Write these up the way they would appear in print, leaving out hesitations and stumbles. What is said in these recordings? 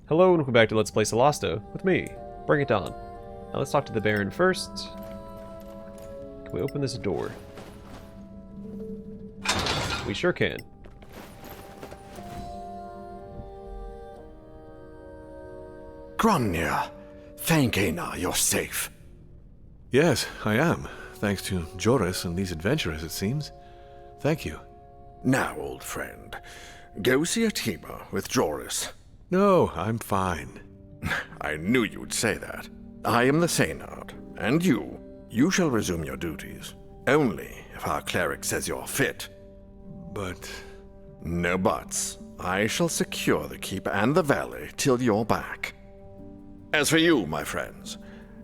Hello and welcome back to Let's Play Solasta with me, Bring It On. Now let's talk to the Baron first. Can we open this door? We sure can. Grumnir, thank Aina you're safe. Yes, I am. Thanks to Joris and these adventurers, it seems. Thank you. Now, old friend, go see Atima with Joris. No, I'm fine. I knew you'd say that. I am the Saynard, and you shall resume your duties. Only if our cleric says you're fit. But... No buts. I shall secure the keep and the valley till you're back. As for you, my friends,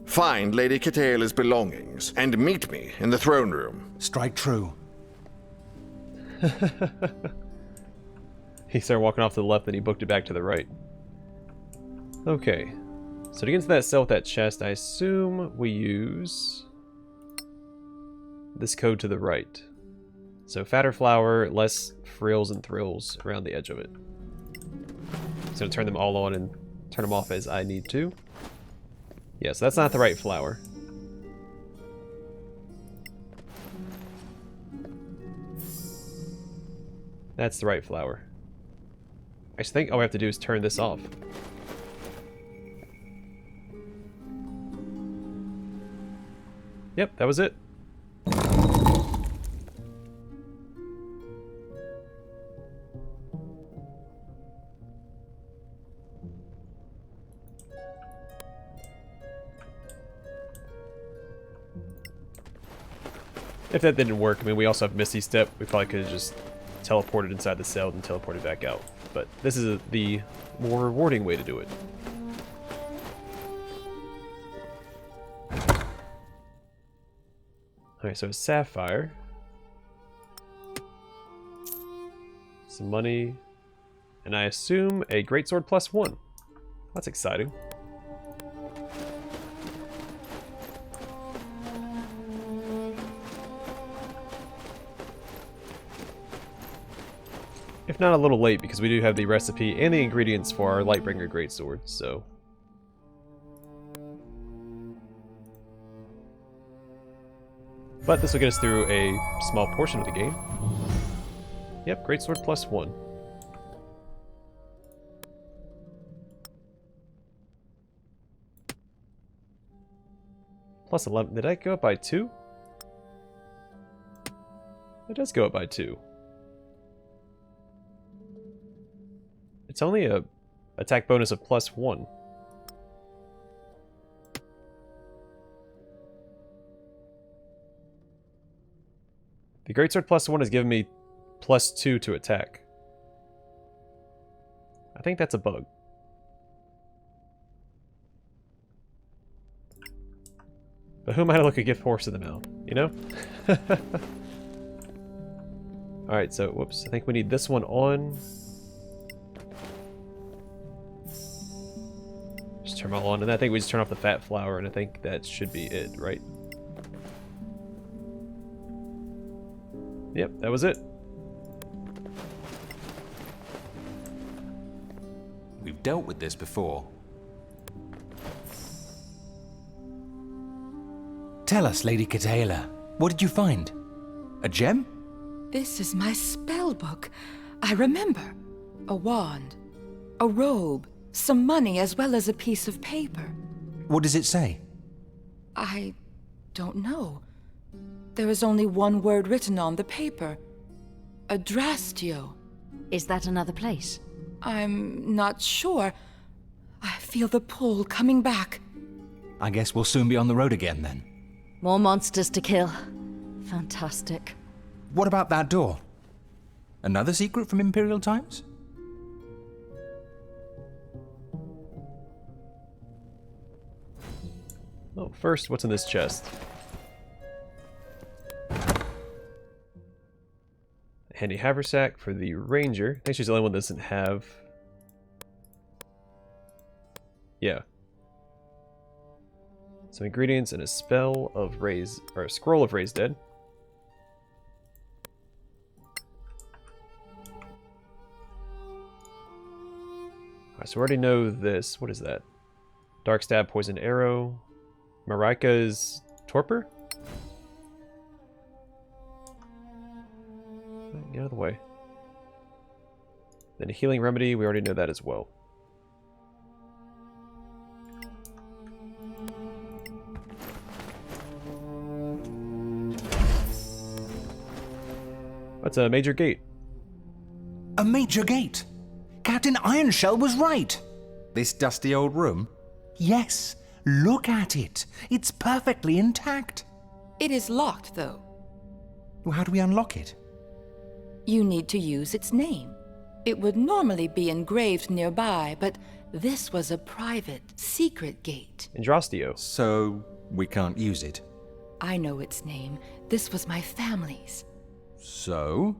find Lady Kitaela's belongings and meet me in the throne room. Strike true. He started walking off to the left, then he booked it back to the right. Okay. So to get into that cell with that chest, I assume we use this code to the right. So fatter flower, less frills and thrills around the edge of it. So to turn them all on and turn them off as I need to. Yeah, so that's not the right flower. That's the right flower. I think all we have to do is turn this off. Yep, that was it. If that didn't work, I mean, we also have Misty Step. We probably could have just teleported inside the cell and teleported back out. But this is the more rewarding way to do it. Alright, so Sapphire. Some money. And I assume a Greatsword +1. That's exciting. If not a little late, because we do have the recipe and the ingredients for our Lightbringer Greatsword, so... But this will get us through a small portion of the game. Yep, Greatsword +1. +11. Did I go up by 2? It does go up by 2. It's only a attack bonus of +1. The Greatsword +1 has given me +2 to attack. I think that's a bug. But who am I to look a gift horse in the mouth, you know? Alright, so, whoops. I think we need this one on. Just turn them all on, and I think we just turn off the fat flower, and I think that should be it, right? Yep, that was it. We've dealt with this before. Tell us, Lady Kitaela, what did you find? A gem? This is my spell book. I remember. A wand, a robe, some money, as well as a piece of paper. What does it say? I don't know. There is only one word written on the paper. Adrastio. Is that another place? I'm not sure. I feel the pull coming back. I guess we'll soon be on the road again then. More monsters to kill. Fantastic. What about that door? Another secret from Imperial times? Oh, first, what's in this chest? Handy haversack for the ranger. I think she's the only one that doesn't have... Yeah. Some ingredients and a spell of raise, or a scroll of raise dead. So So we already know this. What is that? Dark Stab, Poison Arrow. Marika's Torpor? Get out of the way. Then a Healing Remedy, we already know that as well. That's a major gate. A major gate. Captain Ironshell was right. This dusty old room? Yes. Look at it. It's perfectly intact. It is locked, though. Well, how do we unlock it? You need to use its name. It would normally be engraved nearby, but this was a private, secret gate. Andrastio. So, we can't use it. I know its name. This was my family's. So?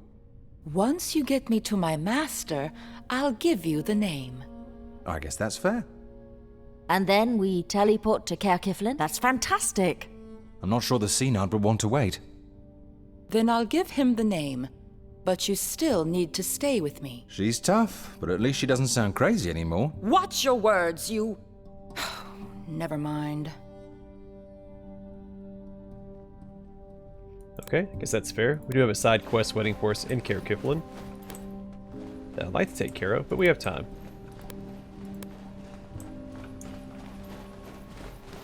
Once you get me to my master, I'll give you the name. I guess that's fair. And then we teleport to Caer. That's fantastic. I'm not sure the Synod would want to wait. Then I'll give him the name. But you still need to stay with me. She's tough, but at least she doesn't sound crazy anymore. Watch your words, you... Never mind. Okay, I guess that's fair. We do have a side quest waiting for us in Caer that I'd like to take care of, but we have time.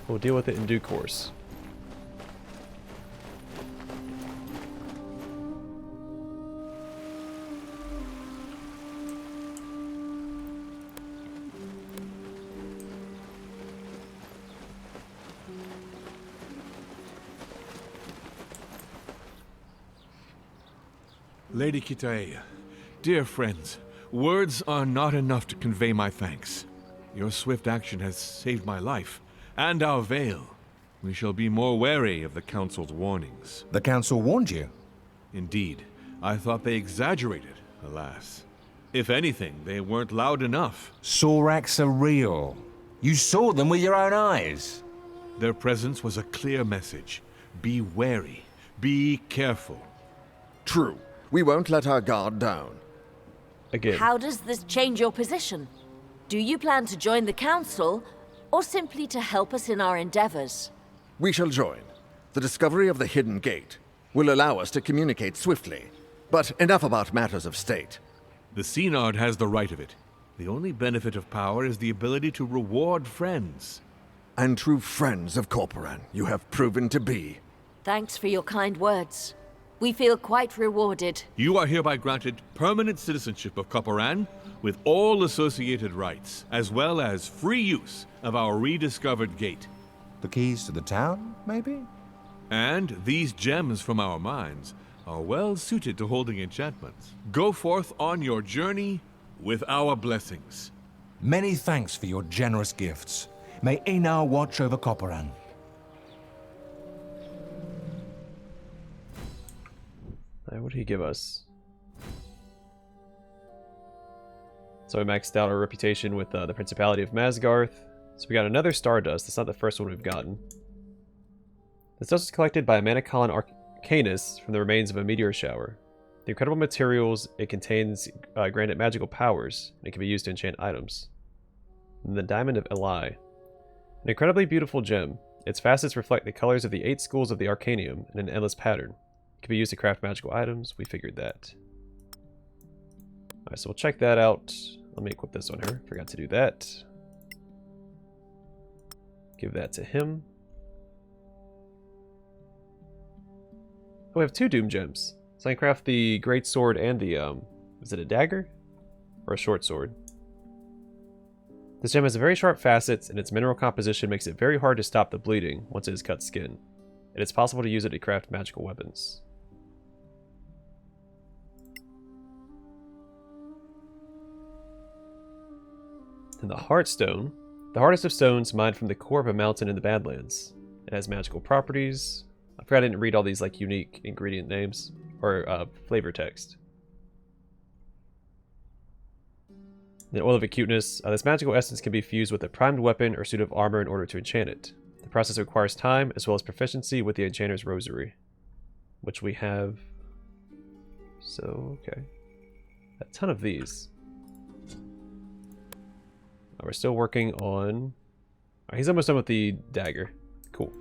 We'll deal with it in due course. Lady Kitaea, dear friends, words are not enough to convey my thanks. Your swift action has saved my life, and our veil. We shall be more wary of the Council's warnings. The Council warned you. Indeed, I thought they exaggerated, alas. If anything, they weren't loud enough. Soraks are real. You saw them with your own eyes. Their presence was a clear message. Be wary. Be careful. True. We won't let our guard down. Again. How does this change your position? Do you plan to join the Council, or simply to help us in our endeavors? We shall join. The discovery of the hidden gate will allow us to communicate swiftly. But enough about matters of state. The Synod has the right of it. The only benefit of power is the ability to reward friends. And true friends of Coporann you have proven to be. Thanks for your kind words. We feel quite rewarded. You are hereby granted permanent citizenship of Coporann with all associated rights, as well as free use of our rediscovered gate. The keys to the town, maybe? And these gems from our mines are well suited to holding enchantments. Go forth on your journey with our blessings. Many thanks for your generous gifts. May Einar watch over Coporann. What did he give us? So we maxed out our reputation with the Principality of Masgarth. So we got another Stardust. That's not the first one we've gotten. This dust is collected by a Manicolon Arcanus from the remains of a meteor shower. The incredible materials it contains grant it magical powers, and it can be used to enchant items. And the Diamond of Eli. An incredibly beautiful gem. Its facets reflect the colors of the 8 schools of the Arcanium in an endless pattern. It can be used to craft magical items. We figured that. Alright, so we'll check that out. Let me equip this on her. Forgot to do that. Give that to him. Oh, we have 2 Doom Gems. So I can craft the Great Sword and the, is it a dagger? Or a short sword? This gem has very sharp facets, and its mineral composition makes it very hard to stop the bleeding once it has cut skin. And it's possible to use it to craft magical weapons. And the Heartstone. The hardest of stones mined from the core of a mountain in the Badlands. It has magical properties. I forgot I didn't read all these like unique ingredient names or flavor text. The Oil of Acuteness. This magical essence can be fused with a primed weapon or suit of armor in order to enchant it. The process requires time as well as proficiency with the Enchanter's Rosary, which we have. So, okay. A ton of these. We're still working on... he's almost done with the dagger. Cool.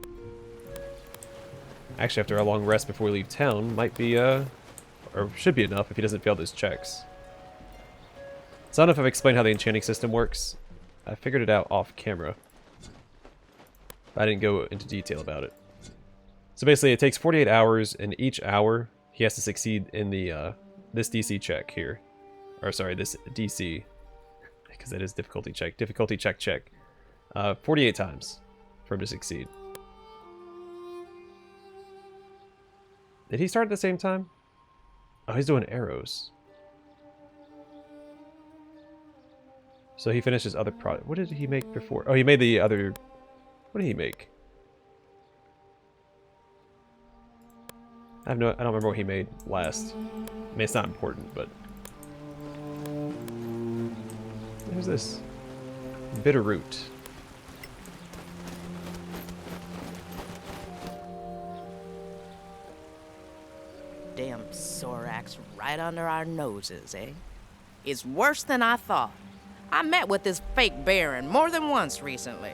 Actually, after a long rest before we leave town, might be, or should be enough if he doesn't fail those checks. So I don't know if I've explained how the enchanting system works. I figured it out off camera. But I didn't go into detail about it. So basically, it takes 48 hours, and each hour, he has to succeed in the, this DC check here. Or sorry, this DC. Because that is difficulty check. Difficulty check check. 48 times for him to succeed. Did he start at the same time? Oh, he's doing arrows. So he finished his other product. What did he make before? Oh, he made the other... What did he make? I don't remember what he made last. I mean, it's not important, but... Who's this? Bitter root. Damn Sorax right under our noses, eh? It's worse than I thought. I met with this fake Baron more than once recently.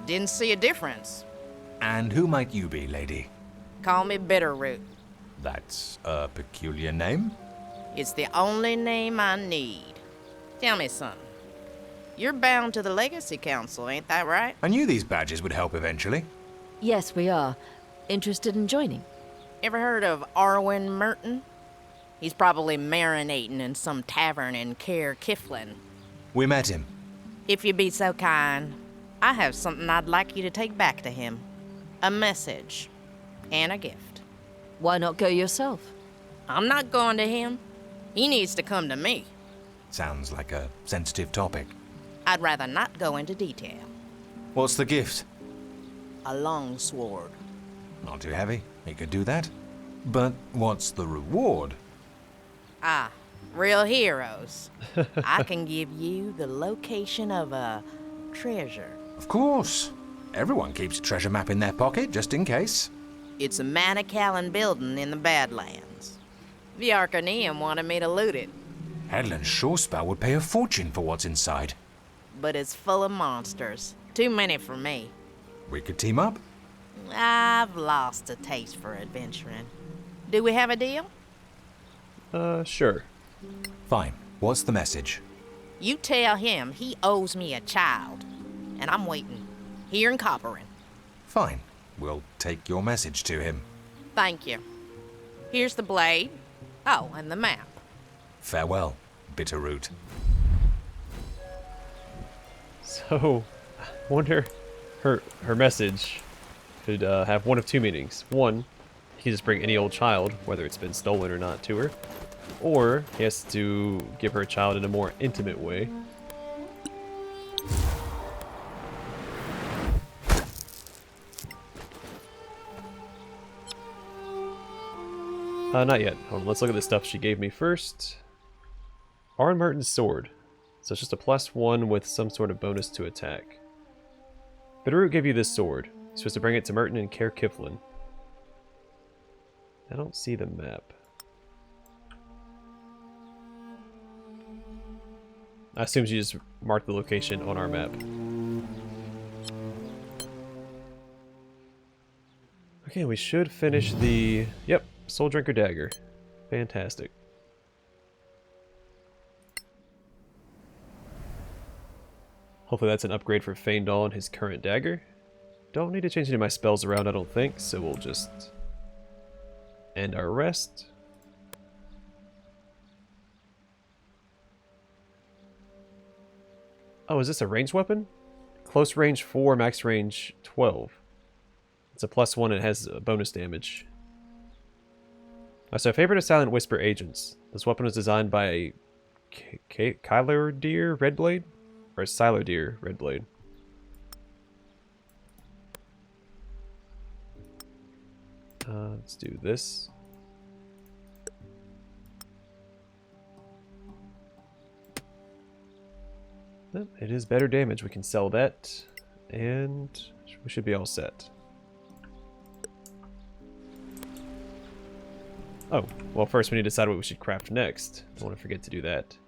Didn't see a difference. And who might you be, lady? Call me Bitterroot. That's a peculiar name. It's the only name I need. Tell me something. You're bound to the Legacy Council, ain't that right? I knew these badges would help eventually. Yes, we are. Interested in joining? Ever heard of Arwen Merton? He's probably marinating in some tavern in Caer Kiflin. We met him. If you'd be so kind, I have something I'd like you to take back to him. A message. And a gift. Why not go yourself? I'm not going to him. He needs to come to me. Sounds like a sensitive topic. I'd rather not go into detail. What's the gift? A long sword. Not too heavy. He could do that. But what's the reward? Ah, real heroes. I can give you the location of a treasure. Of course. Everyone keeps a treasure map in their pocket, just in case. It's a Manacallan building in the Badlands. The Arcaneum wanted me to loot it, Adlan's Shorespell would pay a fortune for what's inside. but it's full of monsters. Too many for me. We could team up. I've lost a taste for adventuring. Do we have a deal? Sure. Fine. What's the message? You tell him he owes me a child, and I'm waiting, here in Coporann. Fine. We'll take your message to him. Thank you. Here's the blade. Oh, and the map. Farewell, Bitterroot. So, I wonder her message could have one of two meanings. One, he can just bring any old child, whether it's been stolen or not, to her. Or he has to give her a child in a more intimate way. Not yet. Hold on, let's look at the stuff she gave me first. Arwen Merton's sword. So it's just a +1 with some sort of bonus to attack. Bitterroot gave you this sword. You're supposed to bring it to Merton and Caer Kiflin. I don't see the map. I assume she just marked the location on our map. Okay, we should finish the... Yep, Soul Drinker Dagger. Fantastic. Hopefully that's an upgrade for Feindal and his current dagger. Don't need to change any of my spells around, I don't think, so we'll just end our rest. Oh, is this a ranged weapon? Close range 4, max range 12. It's a +1 and it has bonus damage. So favorite of Silent Whisper agents. This weapon was designed by Kyler Redblade? Or Silodeer Redblade. Let's do this. It is better damage. We can sell that. And we should be all set. Oh, well first we need to decide what we should craft next. Don't want to forget to do that.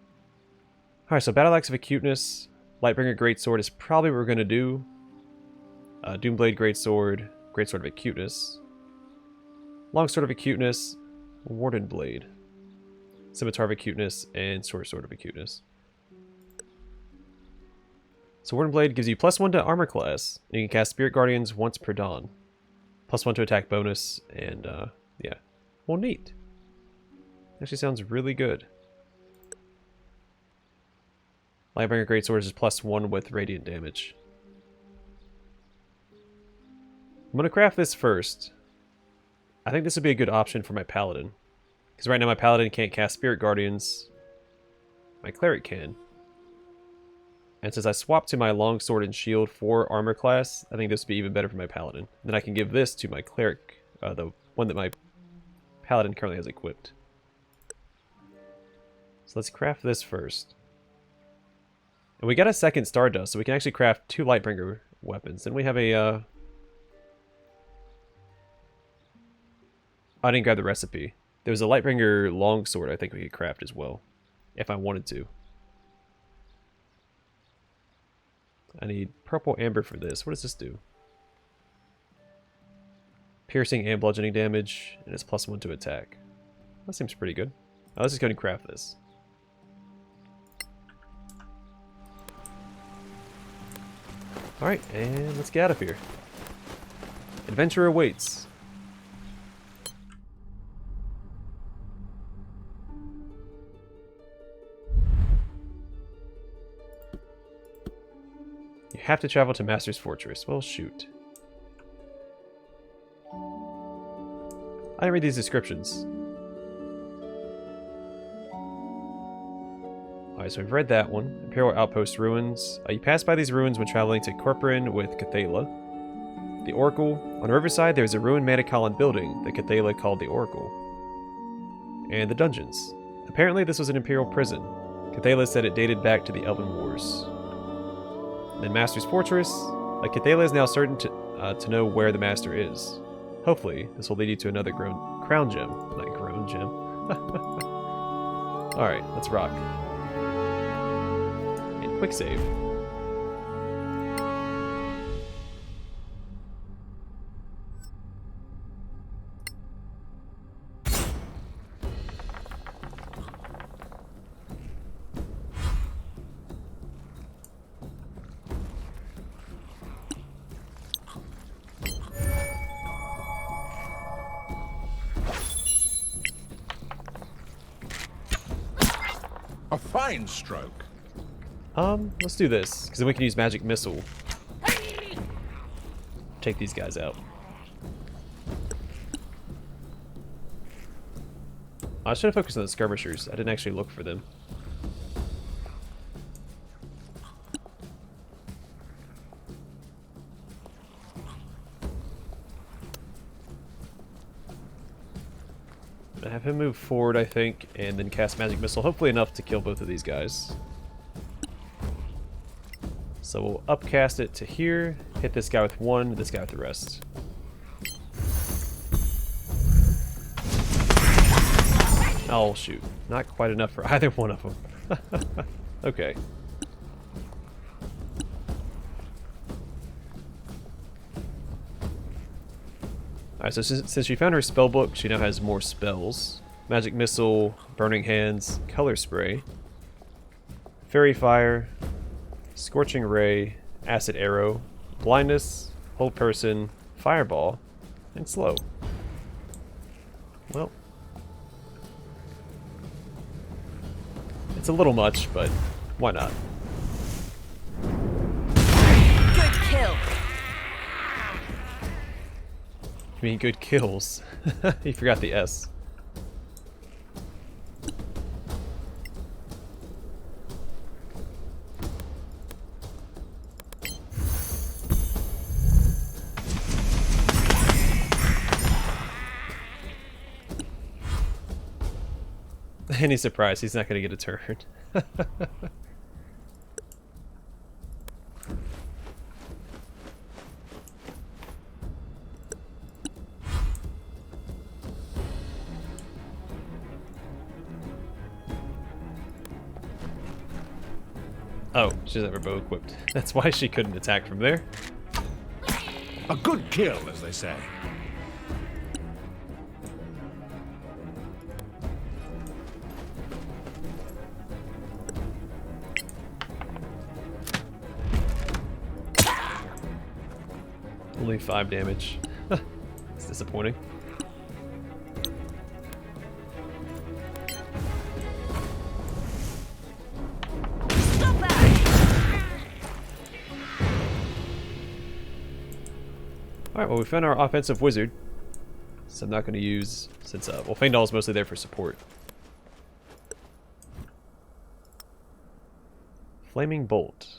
Alright, so Battle Axe of Acuteness. Lightbringer Greatsword is probably what we're going to do. Doomblade Greatsword, Greatsword of Acuteness, Longsword of Acuteness, Warden Blade, Scimitar of Acuteness, and Sword of Acuteness. So Warden Blade gives you +1 to armor class, and you can cast Spirit Guardians once per dawn. +1 to attack bonus, and yeah. Well, neat. Actually sounds really good. Lightbringer Greatsword is +1 with radiant damage. I'm going to craft this first. I think this would be a good option for my Paladin. Because right now my Paladin can't cast Spirit Guardians. My Cleric can. And since I swapped to my Longsword and Shield for armor class, I think this would be even better for my Paladin. Then I can give this to my Cleric, the one that my Paladin currently has equipped. So let's craft this first. And we got a second Stardust, so we can actually craft 2 Lightbringer weapons. Then we have a... I didn't grab the recipe. There was a Lightbringer Longsword I think we could craft as well, if I wanted to. I need Purple Amber for this. What does this do? Piercing and bludgeoning damage, and it's +1 to attack. That seems pretty good. Let's just go ahead and craft this. Alright, and let's get out of here. Adventure awaits. You have to travel to Master's Fortress. Well, shoot. I didn't read these descriptions. Alright, so we've read that one. Imperial Outpost Ruins. You pass by these ruins when traveling to Coporann with Cathala. The Oracle. On the riverside, there's a ruined Manicolon building that Cathala called the Oracle. And the dungeons. Apparently this was an Imperial prison. Cathala said it dated back to the Elven Wars. And then Master's Fortress. Cathala is now certain to know where the Master is. Hopefully, this will lead you to another crown gem. Not grown gem. Alright, let's rock. And quick save. A fine stroke. Let's do this, because then we can use Magic Missile. Take these guys out. I should have focused on the skirmishers. I didn't actually look for them. I have him move forward, I think, and then cast Magic Missile, hopefully enough to kill both of these guys. So we'll upcast it to here, hit this guy with 1, this guy with the rest. Oh shoot, not quite enough for either one of them. Okay. Alright, so since she found her spell book, she now has more spells. Magic Missile, Burning Hands, Color Spray, Fairy Fire, Scorching Ray, Acid Arrow, Blindness, Hold Person, Fireball, and Slow. Well, it's a little much, but why not? Good kill. You mean good kills? You forgot the S. Any surprise, he's not going to get a turn. Oh, she doesn't have her bow equipped. That's why she couldn't attack from there. A good kill, as they say. Only 5 damage. It's disappointing. Alright, well we found our offensive wizard. So I'm not going to use, since, well, Feindal's mostly there for support. Flaming Bolt.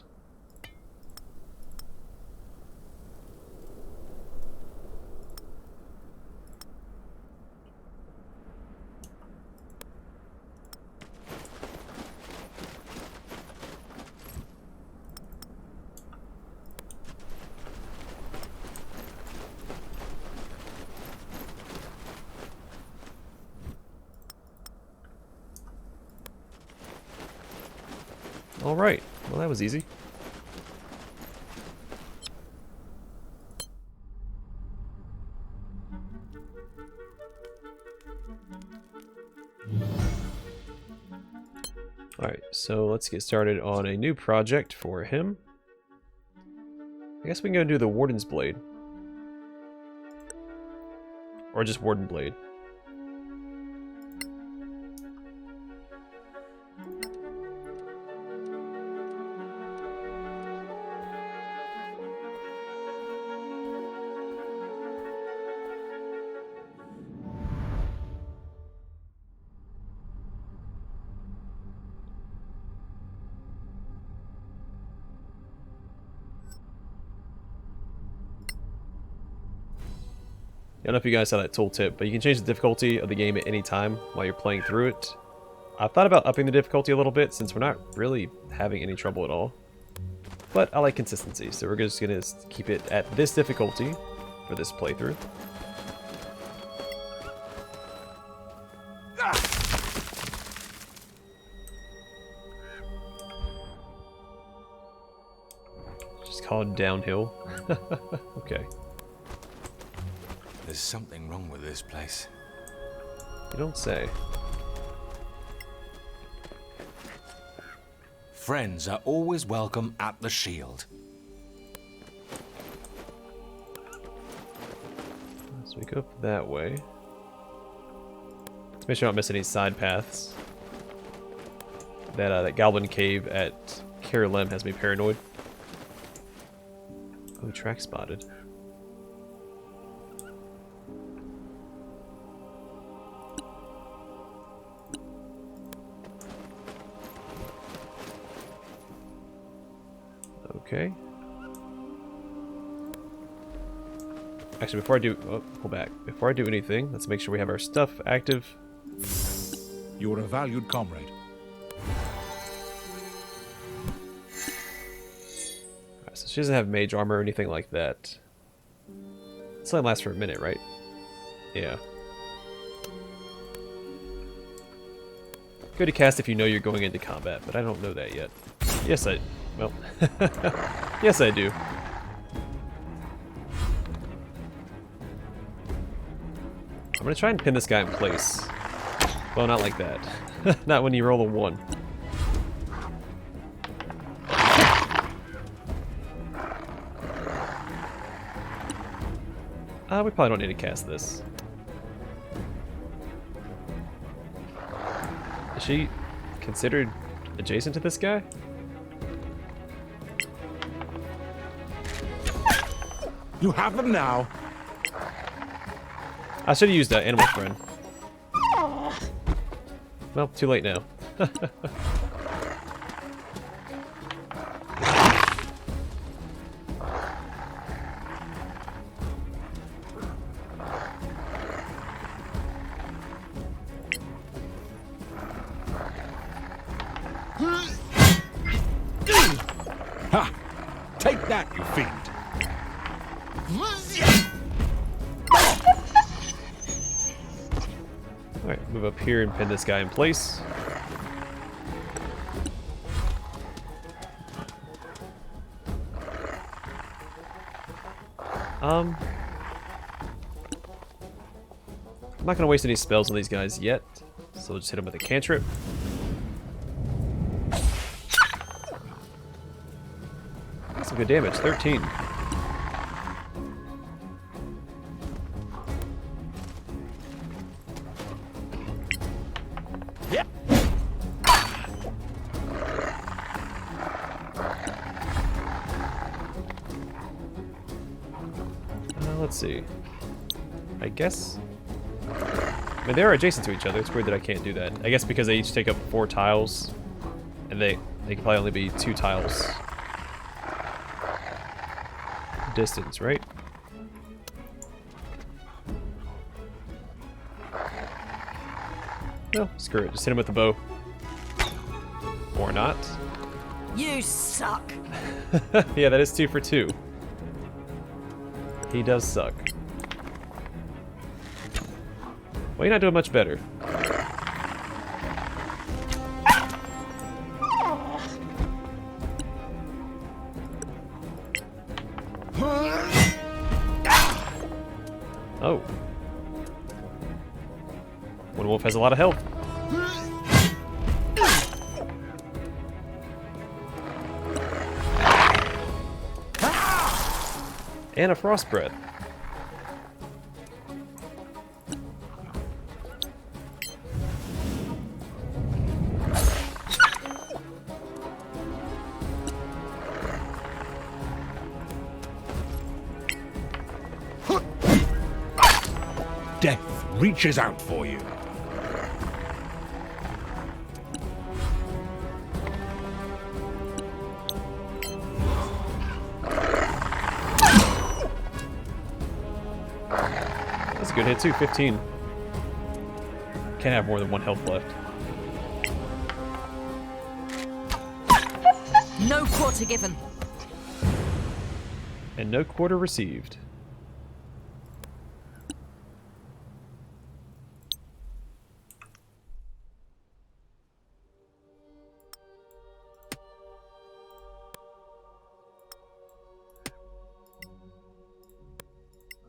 Alright, well that was easy. Alright, so let's get started on a new project for him. I guess we can go do the Warden's Blade. Or just Warden Blade. I don't know if you guys saw that tooltip, but you can change the difficulty of the game at any time while you're playing through it. I've thought about upping the difficulty a little bit since we're not really having any trouble at all. But I like consistency, so we're just going to keep it at this difficulty for this playthrough. Just called downhill. Okay. There's something wrong with this place. You don't say. Friends are always welcome at the Shield. So we go up that way. Let's make sure I don't miss any side paths. That Goblin Cave at Carolem has me paranoid. Oh, track spotted. Okay. Actually, before I do... Oh, pull back. Before I do anything, let's make sure we have our stuff active. You are a valued comrade. Alright, so she doesn't have mage armor or anything like that. This only lasts for a minute, right? Yeah. Good to cast if you know you're going into combat, but I don't know that yet. Yes, well, yes I do. I'm gonna try and pin this guy in place. Well, not like that. Not when you roll a 1. We probably don't need to cast this. Is she considered adjacent to this guy? You have them now. I should have used Animal Friend. Well, too late now. Ha! Take that, you fiend. Alright, move up here and pin this guy in place. I'm not gonna waste any spells on these guys yet, so we'll just hit them with a cantrip. That's some good damage, 13. Let's see. I guess... I mean, they are adjacent to each other. It's weird that I can't do that. I guess because they each take up 4 tiles, and they can probably only be 2 tiles distance, right? No, screw it. Just hit him with the bow. Or not. You suck. Yeah, that is 2 for 2. He does suck. Well, you're not doing much better. Oh. One wolf has a lot of health. And a frost breath. Death reaches out for you. That's a good hit too, 15. Can't have more than 1 health left. No quarter given. And no quarter received.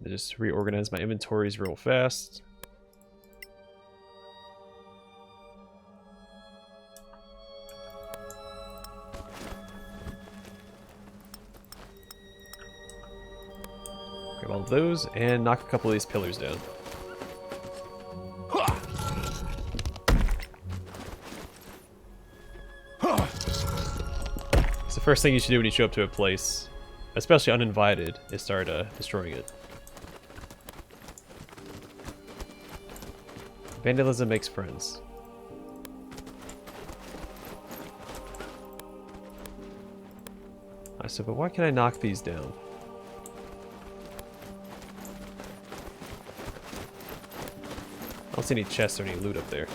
I just reorganize my inventories real fast. Grab all of those and knock a couple of these pillars down. It's the first thing you should do when you show up to a place, especially uninvited, is start destroying it. Vandalism makes friends. I said, but why can't I knock these down? I don't see any chests or any loot up there.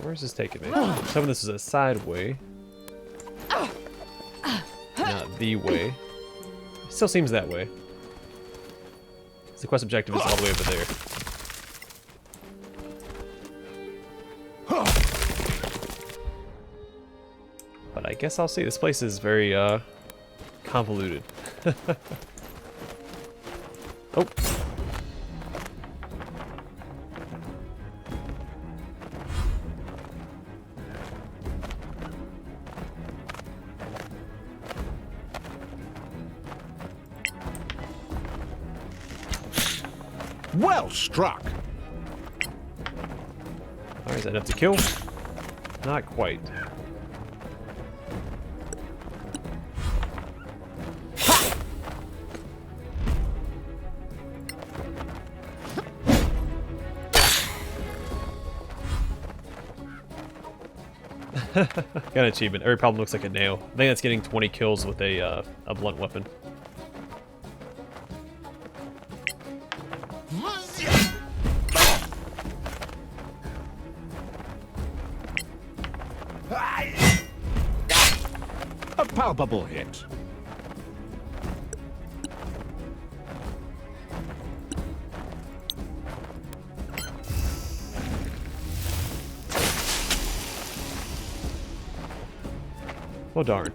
Where's this taking me? Some of this is a side way. Not the way. It still seems that way. The quest objective is all the way over there. But I guess I'll see. This place is very convoluted. Oh. Well struck. Alright, is that enough to kill? Not quite. Got an achievement. Every problem looks like a nail. I think that's getting 20 kills with a blunt weapon. A palpable hit. Well, darn.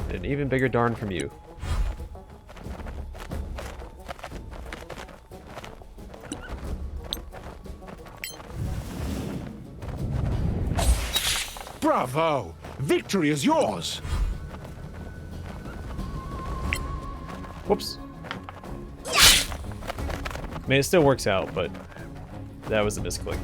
An even bigger darn from you. Bravo! Victory is yours! Whoops. I mean, it still works out, but that was a misclick.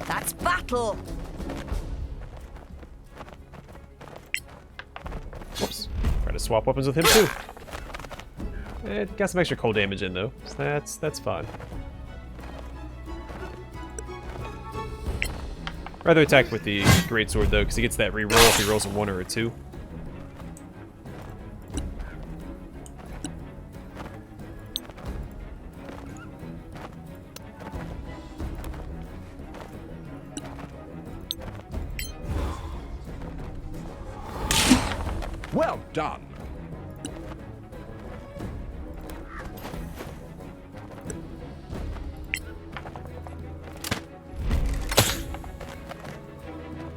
That's battle! Whoops. Try to swap weapons with him too. It got some extra cold damage in though, so that's fine. Rather attack with the greatsword though, because he gets that reroll if he rolls a 1 or a 2. Well done.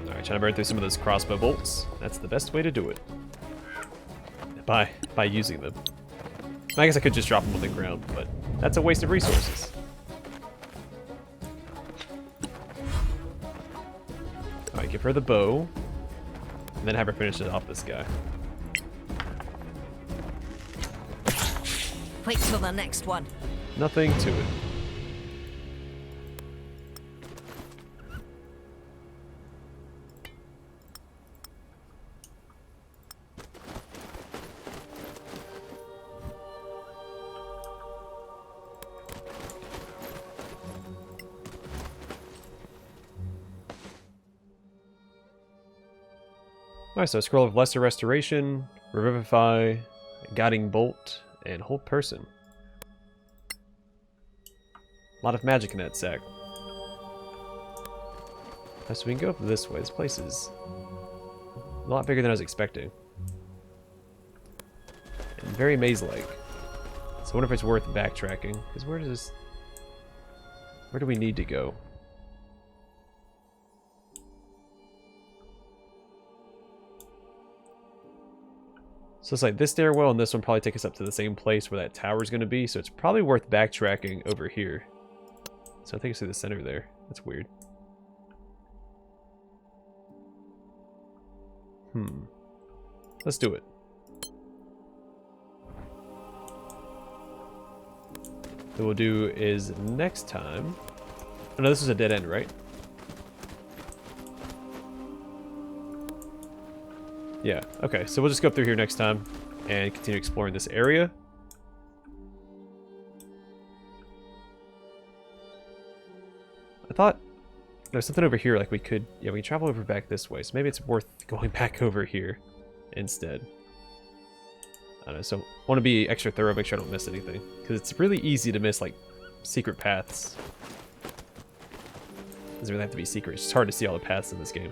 Alright, trying to burn through some of those crossbow bolts. That's the best way to do it. By using them. I guess I could just drop them on the ground, but that's a waste of resources. Alright, give her the bow. And then have her finish it off this guy. Wait till the next one. Nothing to it. Alright, so Scroll of Lesser Restoration, Revivify, Guiding Bolt, and Hold Person. A lot of magic in that sack. So we can go up this way. This place is a lot bigger than I was expecting. And very maze-like. So I wonder if it's worth backtracking. Because where do we need to go? So it's like this stairwell and this one probably take us up to the same place where that tower is going to be. So it's probably worth backtracking over here. So I think it's through the center there. That's weird. Let's do it. What we'll do is next time... Oh no, this is a dead end, right? Yeah, okay, so we'll just go up through here next time and continue exploring this area. I thought there's something over here like we could... Yeah, we can travel over back this way, so maybe it's worth going back over here instead. I don't know, so I want to be extra thorough, make sure I don't miss anything. Because it's really easy to miss, like, secret paths. It doesn't really have to be secret, it's just hard to see all the paths in this game.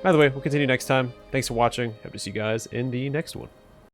By the way, we'll continue next time. Thanks for watching. Hope to see you guys in the next one.